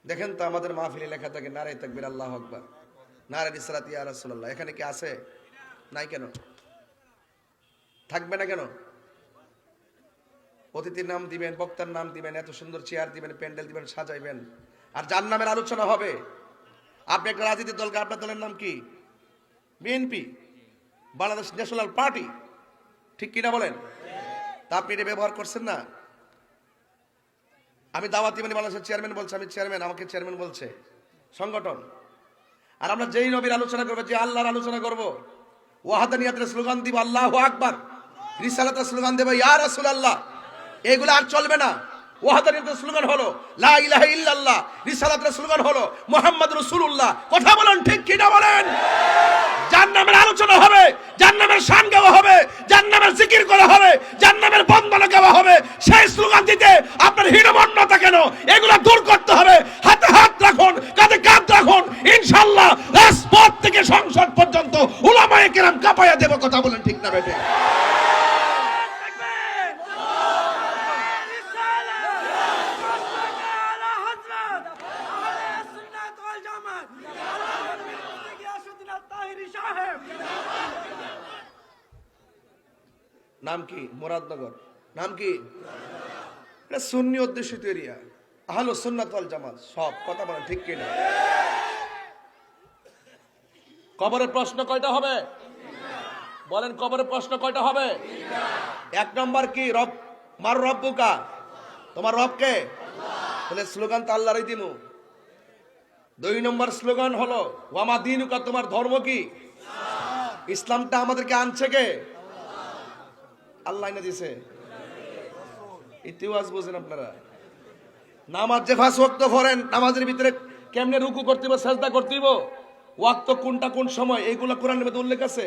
দেখেন তো আমাদের মাহফিলে লেখা থাকে নারে তাকবীর আল্লাহু আকবার, নারে রিসালাত ইয়া রাসূলুল্লাহ। এখানে কি আছে? নাই। কেন থাকবে না? কেন? অতিথির নাম দিবেন, বক্তার নাম দিবেন, এত সুন্দর চেয়ার দিবেন, প্যান্ডেল দিবেন, সাজাইবেন, আর যার নামের আলোচনা হবে। আপনি একটা রাজনৈতিক দলকে, আপনার দলের নাম কি? বিএনপি, বাংলাদেশ ন্যাশনাল পার্টি, ঠিক কিনা বলেন? তা আপনি এটা ব্যবহার করছেন না। আমি দাওয়াতি মানে বাংলাদেশের চেয়ারম্যান বলছে, আমি চেয়ারম্যান, আমাকে চেয়ারম্যান বলছে সংগঠন। আর আমরা যেই নবীর আলোচনা করবো, যে আল্লাহর আলোচনা করবো, ওয়াহাদানিয়াতের স্লোগান দিব আল্লাহু আকবার, রিসালাতের স্লোগান দেব ইয়া রাসূলুল্লাহ, এগুলো আর চলবে না। ওয়াহাদানিয়াতের স্লোগান হলো লা ইলাহা ইল্লাল্লাহ, রিসালাতের স্লোগান হলো মুহাম্মাদুর রাসূলুল্লাহ। কথা বলেন ঠিক কিনা বলেন? যার নামের আলোচনা হবে, যার নামের শান গাওয়া হবে, যার নামের জিকির করা হবে, যার নামের বন্দনা গাওয়া হবে, সেই স্লোগান দিতে আপনার হীনমন্যতা কেন? এগুলো দূর করতে হবে। হাতে হাত রাখুন, কাঁধে কাঁধ রাখুন, ইনশাআল্লাহ রাজপথ থেকে সংসদ পর্যন্ত উলামায়ে কেরাম কাঁপায়া দেব। কথা বলেন ঠিক না বেঠিক? নাম কি? মুরাদনগর। নাম কি? এটা সুন্নি অধ্যুষিত এরিয়া, আহলুস সুন্নাত ওয়াল জামাত সব। কথা বলেন ঠিক কিনা? কবরের প্রশ্ন কয়টা হবে? বলেন কবরের প্রশ্ন কয়টা হবে? এক নম্বর কি? রব মার রব্বুকা, তোমার রব কে? তাহলে স্লোগান তো আল্লাহরই দিমু। দুই নম্বর স্লোগান হলো ওয়ামা দিনুকা, তোমার ধর্ম কি? ইসলামটা আমাদেরকে আনছে কে? আল্লাহ না দিছে। ইতিহাস বুঝেন আপনারা? নামাজ যে 5 ওয়াক্ত পড়েন, নামাজের ভিতরে কেমনে রুকু করতে হবে, সাজদা করতে হবে, ওয়াক্ত কোনটা কোন সময়, এইগুলা কোরআনের মধ্যে উল্লেখ আছে।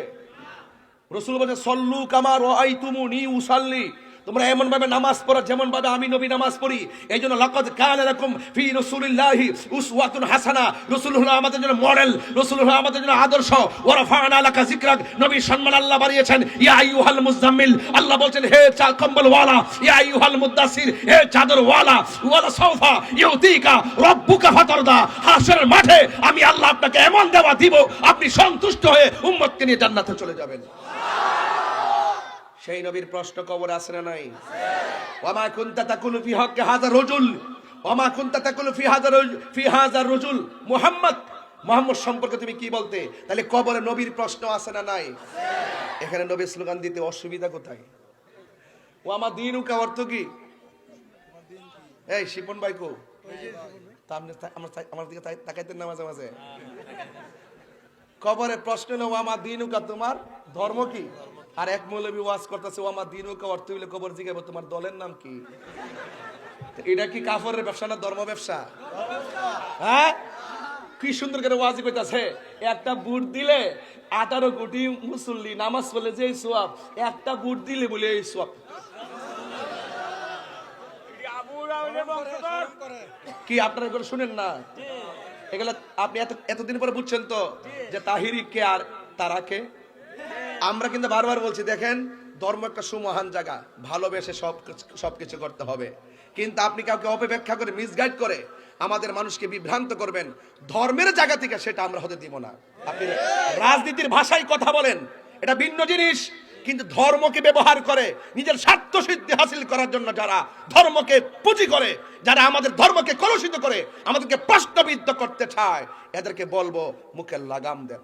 রাসূল বলেন সল্লু কামা রাআইতুমুনি উসাল্লি, তোমরা এমন ভাবে নামাজ পড়ো যেমন ভাবে আমি নবী নামাজ পড়ি। এইজন্য লাকাদ কানা লাকুম ফি রাসূলিল্লাহি উসওয়াতুন হাসানা, রাসূলুল্লাহ আমাদের জন্য মডেল, রাসূলুল্লাহ আমাদের জন্য আদর্শ। ওয়া রাফা'না লাকা যিকরাক, নবীর সম্মান আল্লাহ বাড়িয়েছেন। ইয়া আইয়ুহাল মুজাম্মিল, আল্লাহ বলেন হে কম্বল ওয়ালা, ইয়া আইয়ুহাল মুদাসসির, হে চাদর ওয়ালা, ওয়ালা সাওফা ইউতিকা রাব্বুকা ফাতারদা, হাসরের মাঠে আমি আল্লাহ আপনাকে এমন দেওয়া দিব, আপনি সন্তুষ্ট হয়ে উম্মতকে নিয়ে জান্নাতে চলে যাবেন। সেই নবীর প্রশ্ন কবরে আছে না নাই? ওয়ামা কুনতা তাকুলু ফি হাক্কি হাযা রাজুল, ওয়ামা কুনতা তাকুলু ফি হাযা রাজুল মুহাম্মদ, মুহাম্মদ সম্পর্কে তুমি কি বলতে? তাহলে কবরে নবীর প্রশ্ন আছে না নাই? এখানে নবীর স্লোগান দিতে অসুবিধা কোথায়? ওয়ামা দিনুকা অর্থ কি? এই শিপন ভাই কো, তা আমার দিকে তাকাইতেন না মাঝে মাঝে? কবরে প্রশ্ন হলো ওয়ামা দিনুকা, তোমার ধর্ম কি? আর এক মৌলবী ওয়াজ করতেছে ওয়ামা দিনুকা অর্থ হইলে কবর জিগাবো তোমার দলের নাম কি? এটা কি কাফরের ব্যবসা না ধর্ম ব্যবসা? হ্যাঁ, কি সুন্দর করে ওয়াজি কইতাছে। একটা বুট দিলে 18 কোটি মুসল্লি নামাজ পড়লে যে সওয়াব, একটা বুট দিলে বলে এই সওয়াব। কি আপনারা এগুলো শুনেন না? এগুলো আপনি এতদিন পরে বুঝছেন তো যে তাহিরি কে আর তারা কে? আমরা কিন্তু বারবার বলছি, দেখেন ধর্ম একটা সুমহান জায়গা, ভালোবেসে সবকিছু করতে হবে। কিন্তু আপনি কাউকে অপব্যাখ্যা করে, মিসগাইড করে আমাদের মানুষকে বিভ্রান্ত করবেন ধর্মের জায়গা থেকে, সেটা আমরা হতে দিব না। আপনি রাজনীতির ভাষায় কথা বলেন, এটা ভিন্ন জিনিস। কিন্তু ধর্মকে ব্যবহার করে নিজের স্বার্থ সিদ্ধি হাসিল করার জন্য যারা ধর্মকে পুঁজি করে, যারা আমাদের ধর্মকে কলুষিত করে, আমাদেরকে প্রশ্নবিদ্ধ করতে চায়, এদেরকে বলবো মুখে লাগাম দেন।